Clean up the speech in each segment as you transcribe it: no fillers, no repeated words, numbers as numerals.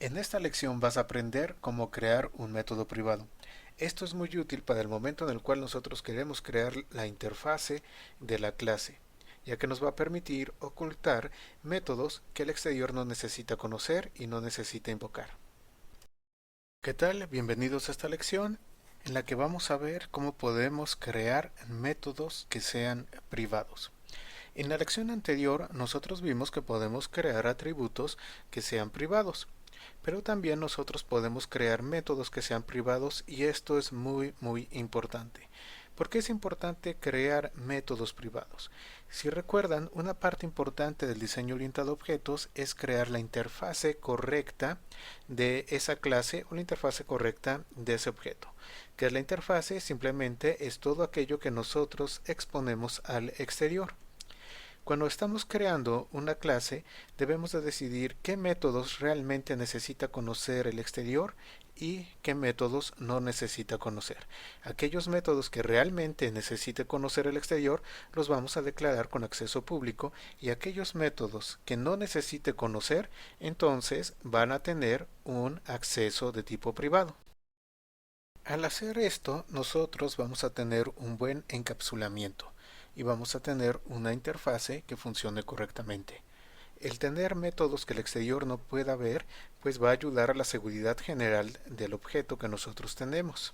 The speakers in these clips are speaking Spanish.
En esta lección vas a aprender cómo crear un método privado. Esto es muy útil para el momento en el cual nosotros queremos crear la interfase de la clase, ya que nos va a permitir ocultar métodos que el exterior no necesita conocer y no necesita invocar. ¿Qué tal? Bienvenidos a esta lección en la que vamos a ver cómo podemos crear métodos que sean privados. En la lección anterior nosotros vimos que podemos crear atributos que sean privados, pero también nosotros podemos crear métodos que sean privados y esto es muy importante. ¿Por qué es importante crear métodos privados? Si recuerdan, una parte importante del diseño orientado a objetos es crear la interfase correcta de esa clase o la interfase correcta de ese objeto. ¿Qué es la interfase? Simplemente es todo aquello que nosotros exponemos al exterior. Cuando estamos creando una clase, debemos de decidir qué métodos realmente necesita conocer el exterior y qué métodos no necesita conocer. Aquellos métodos que realmente necesite conocer el exterior los vamos a declarar con acceso público y aquellos métodos que no necesite conocer, entonces van a tener un acceso de tipo privado. Al hacer esto, nosotros vamos a tener un buen encapsulamiento y vamos a tener una interfase que funcione correctamente. El tener métodos que el exterior no pueda ver, pues va a ayudar a la seguridad general del objeto que nosotros tenemos.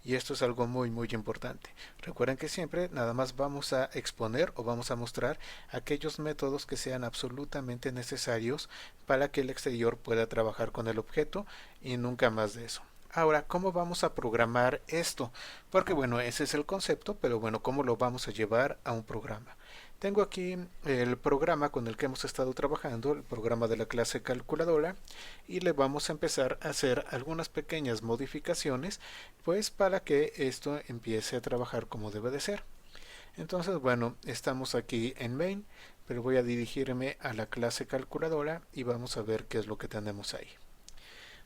Y esto es algo muy importante. Recuerden que siempre nada más vamos a exponer o vamos a mostrar aquellos métodos que sean absolutamente necesarios para que el exterior pueda trabajar con el objeto y nunca más de eso. Ahora, ¿cómo vamos a programar esto? Porque bueno, ese es el concepto, pero bueno, ¿cómo lo vamos a llevar a un programa? Tengo aquí el programa con el que hemos estado trabajando, el programa de la clase calculadora, y le vamos a empezar a hacer algunas pequeñas modificaciones, pues para que esto empiece a trabajar como debe de ser. Entonces, bueno, estamos aquí en main, pero voy a dirigirme a la clase calculadora y vamos a ver qué es lo que tenemos ahí.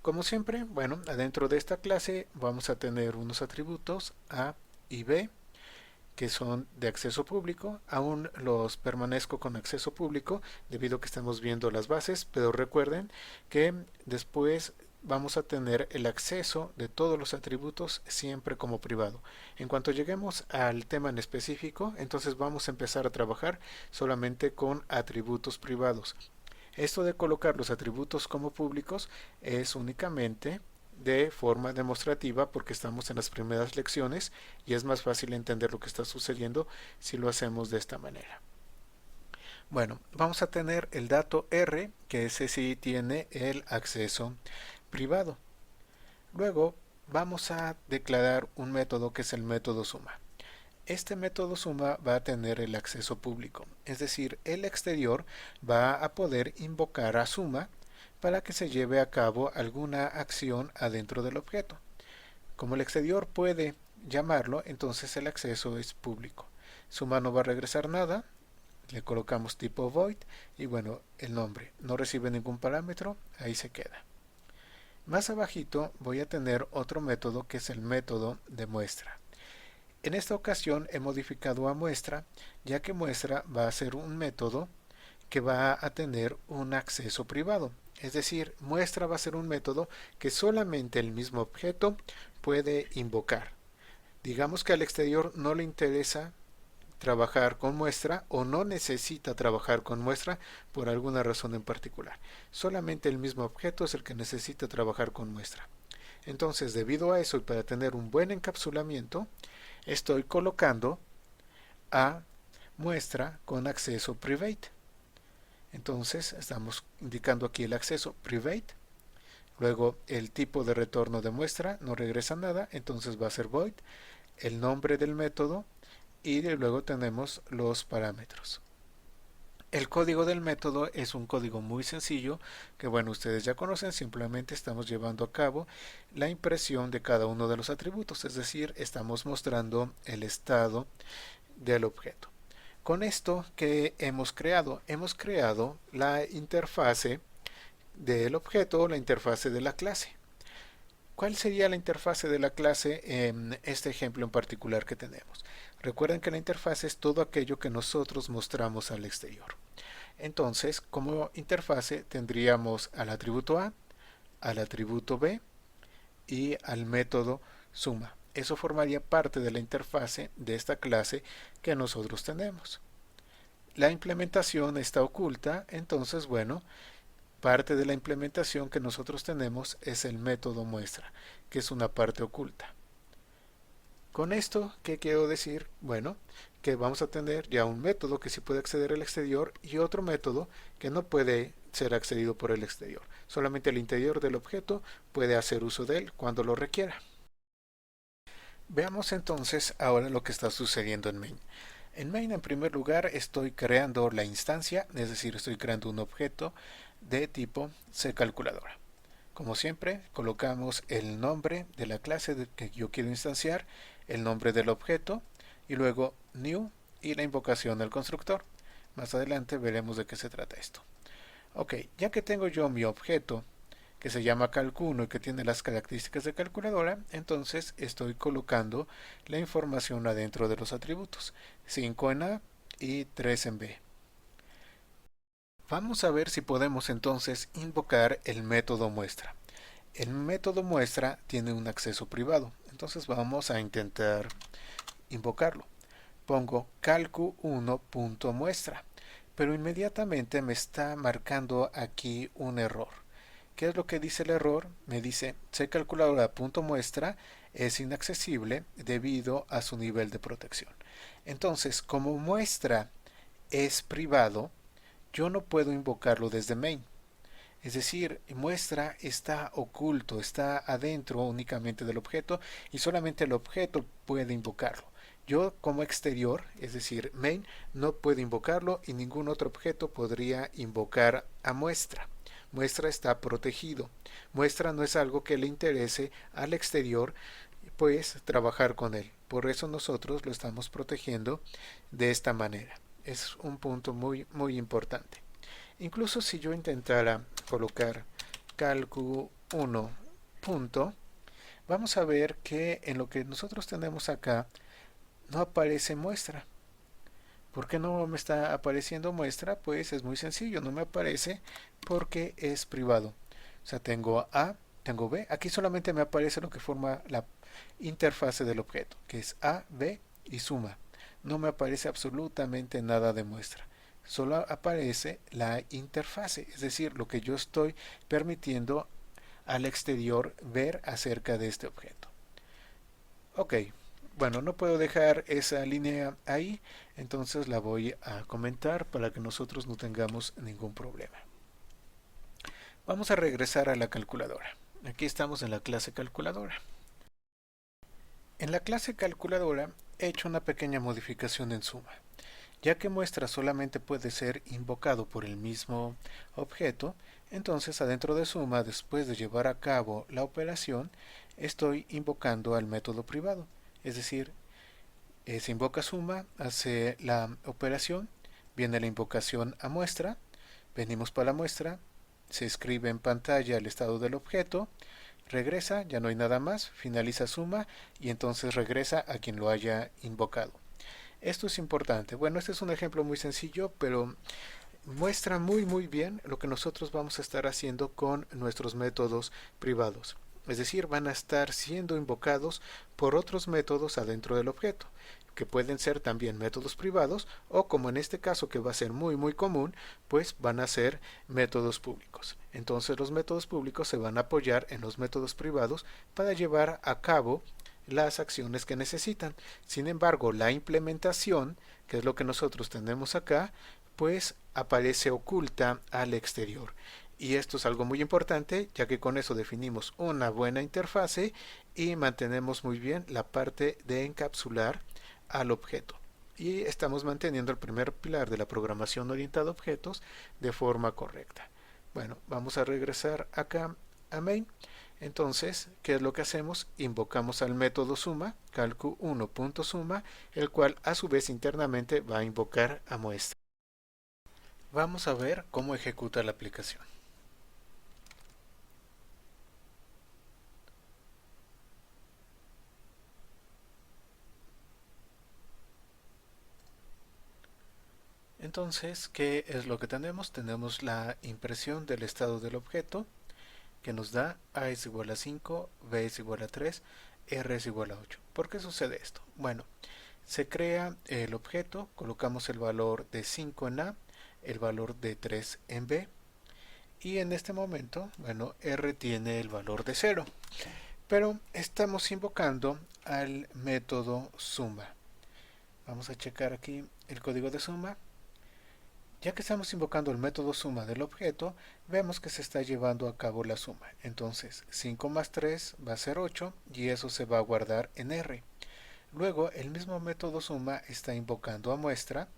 Como siempre, bueno, adentro de esta clase vamos a tener unos atributos A y B que son de acceso público. Aún los permanezco con acceso público debido a que estamos viendo las bases, pero recuerden que después vamos a tener el acceso de todos los atributos siempre como privado. En cuanto lleguemos al tema en específico, entonces vamos a empezar a trabajar solamente con atributos privados. Esto de colocar los atributos como públicos es únicamente de forma demostrativa porque estamos en las primeras lecciones y es más fácil entender lo que está sucediendo si lo hacemos de esta manera. Bueno, vamos a tener el dato R, que ese sí tiene el acceso privado. Luego vamos a declarar un método que es el método suma. Este método suma va a tener el acceso público, es decir, el exterior va a poder invocar a suma para que se lleve a cabo alguna acción adentro del objeto. Como el exterior puede llamarlo, entonces el acceso es público. Suma no va a regresar nada, le colocamos tipo void y bueno, el nombre no recibe ningún parámetro, ahí se queda. Más abajito voy a tener otro método que es el método de muestra. En esta ocasión he modificado a muestra, ya que muestra va a ser un método que va a tener un acceso privado. Es decir, muestra va a ser un método que solamente el mismo objeto puede invocar. Digamos que al exterior no le interesa trabajar con muestra o no necesita trabajar con muestra por alguna razón en particular. Solamente el mismo objeto es el que necesita trabajar con muestra. Entonces, debido a eso y para tener un buen encapsulamiento, estoy colocando a muestra con acceso private. Entonces estamos indicando aquí el acceso private. Luego el tipo de retorno de muestra no regresa nada, entonces va a ser void. El nombre del método y luego tenemos los parámetros. El código del método es un código muy sencillo que bueno, ustedes ya conocen, simplemente estamos llevando a cabo la impresión de cada uno de los atributos, es decir, estamos mostrando el estado del objeto. Con esto que hemos creado la interfase del objeto, la interfase de la clase. ¿Cuál sería la interfase de la clase en este ejemplo en particular que tenemos? Recuerden que la interfase es todo aquello que nosotros mostramos al exterior. Entonces, como interfase tendríamos al atributo A, al atributo b y al método suma. Eso formaría parte de la interfase de esta clase que nosotros tenemos. La implementación está oculta, entonces bueno, parte de la implementación que nosotros tenemos es el método muestra, que es una parte oculta. Con esto, ¿qué quiero decir? Bueno, que vamos a tener ya un método que sí puede acceder al exterior y otro método que no puede ser accedido por el exterior. Solamente el interior del objeto puede hacer uso de él cuando lo requiera. Veamos entonces ahora lo que está sucediendo en main. En main, en primer lugar, estoy creando la instancia, es decir, estoy creando un objeto de tipo CCalculadora. Como siempre, colocamos el nombre de la clase que yo quiero instanciar, el nombre del objeto y luego new y la invocación del constructor. Más adelante veremos de qué se trata esto. Ok, ya que tengo yo mi objeto que se llama calculo y que tiene las características de calculadora, entonces estoy colocando la información adentro de los atributos, 5 en A y 3 en B. Vamos a ver si podemos entonces invocar el método muestra. El método muestra tiene un acceso privado, entonces vamos a intentar invocarlo. Pongo calcu1.muestra, pero inmediatamente me está marcando aquí un error. ¿Qué es lo que dice el error? Me dice CCalculadora.muestra es inaccesible debido a su nivel de protección. Entonces, como muestra es privado, yo no puedo invocarlo desde main. Es decir, muestra está oculto, está adentro únicamente del objeto y solamente el objeto puede invocarlo. Yo como exterior, es decir, main, no puedo invocarlo y ningún otro objeto podría invocar a muestra. Muestra está protegido. Muestra no es algo que le interese al exterior, pues trabajar con él. Por eso nosotros lo estamos protegiendo de esta manera. Es un punto muy importante. Incluso si yo intentara colocar calcu1 punto, vamos a ver que en lo que nosotros tenemos acá no aparece muestra. ¿Por qué no me está apareciendo muestra? Pues es muy sencillo, no me aparece porque es privado. O sea, tengo A, tengo B. Aquí solamente me aparece lo que forma la interfase del objeto, que es A, B y suma. No me aparece absolutamente nada de muestra. Solo aparece la interfase, es decir, lo que yo estoy permitiendo al exterior ver acerca de este objeto. Ok, bueno, no puedo dejar esa línea ahí, entonces la voy a comentar para que nosotros no tengamos ningún problema. Vamos a regresar a la calculadora. Aquí estamos en la clase calculadora. En la clase calculadora he hecho una pequeña modificación en suma. Ya que muestra solamente puede ser invocado por el mismo objeto, entonces adentro de suma, después de llevar a cabo la operación, estoy invocando al método privado. Es decir, se invoca suma, hace la operación, viene la invocación a muestra, venimos para la muestra, se escribe en pantalla el estado del objeto, regresa, ya no hay nada más, finaliza suma y entonces regresa a quien lo haya invocado. Esto es importante. Bueno, este es un ejemplo muy sencillo, pero muestra muy bien lo que nosotros vamos a estar haciendo con nuestros métodos privados. Es decir, van a estar siendo invocados por otros métodos adentro del objeto, que pueden ser también métodos privados o, como en este caso que va a ser muy común, pues van a ser métodos públicos. Entonces los métodos públicos se van a apoyar en los métodos privados para llevar a cabo las acciones que necesitan. Sin embargo, la implementación, que es lo que nosotros tenemos acá, pues aparece oculta al exterior. Y esto es algo muy importante, ya que con eso definimos una buena interfase y mantenemos muy bien la parte de encapsular al objeto. Y estamos manteniendo el primer pilar de la programación orientada a objetos de forma correcta. Bueno, vamos a regresar acá a main. Entonces, ¿qué es lo que hacemos? Invocamos al método suma, calcu1.suma, el cual a su vez internamente va a invocar a muestra. Vamos a ver cómo ejecuta la aplicación. Entonces, ¿qué es lo que tenemos? Tenemos la impresión del estado del objeto, que nos da a es igual a 5, b es igual a 3, r es igual a 8. ¿Por qué sucede esto? Bueno, se crea el objeto, colocamos el valor de 5 en a, el valor de 3 en b, y en este momento, bueno, r tiene el valor de 0, pero estamos invocando al método suma. Vamos a checar aquí el código de suma. Ya que estamos invocando el método suma del objeto, vemos que se está llevando a cabo la suma. Entonces 5 más 3 va a ser 8 y eso se va a guardar en R. Luego el mismo método suma está invocando a muestra,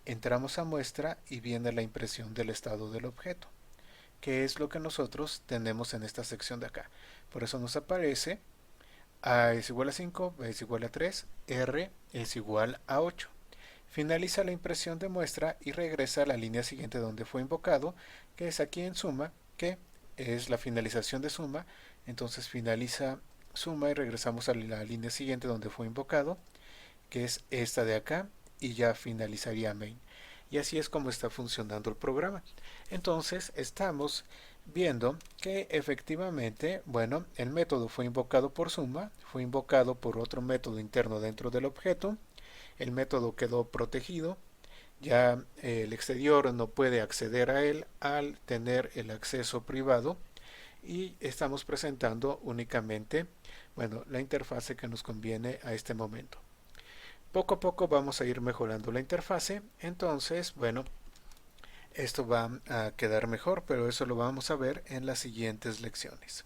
entramos a muestra y viene la impresión del estado del objeto, que es lo que nosotros tenemos en esta sección de acá. Por eso nos aparece a es igual a 5, b es igual a 3, r es igual a 8. Finaliza la impresión de muestra y regresa a la línea siguiente donde fue invocado, que es aquí en suma, que es la finalización de suma. Entonces finaliza suma y regresamos a la línea siguiente donde fue invocado, que es esta de acá, y ya finalizaría main. Y así es como está funcionando el programa. Entonces estamos viendo que efectivamente, bueno, el método fue invocado por suma, fue invocado por otro método interno dentro del objeto, el método quedó protegido, ya el exterior no puede acceder a él al tener el acceso privado, y estamos presentando únicamente, bueno, la interfase que nos conviene a este momento. Poco a poco vamos a ir mejorando la interfase, entonces, bueno, esto va a quedar mejor, pero eso lo vamos a ver en las siguientes lecciones.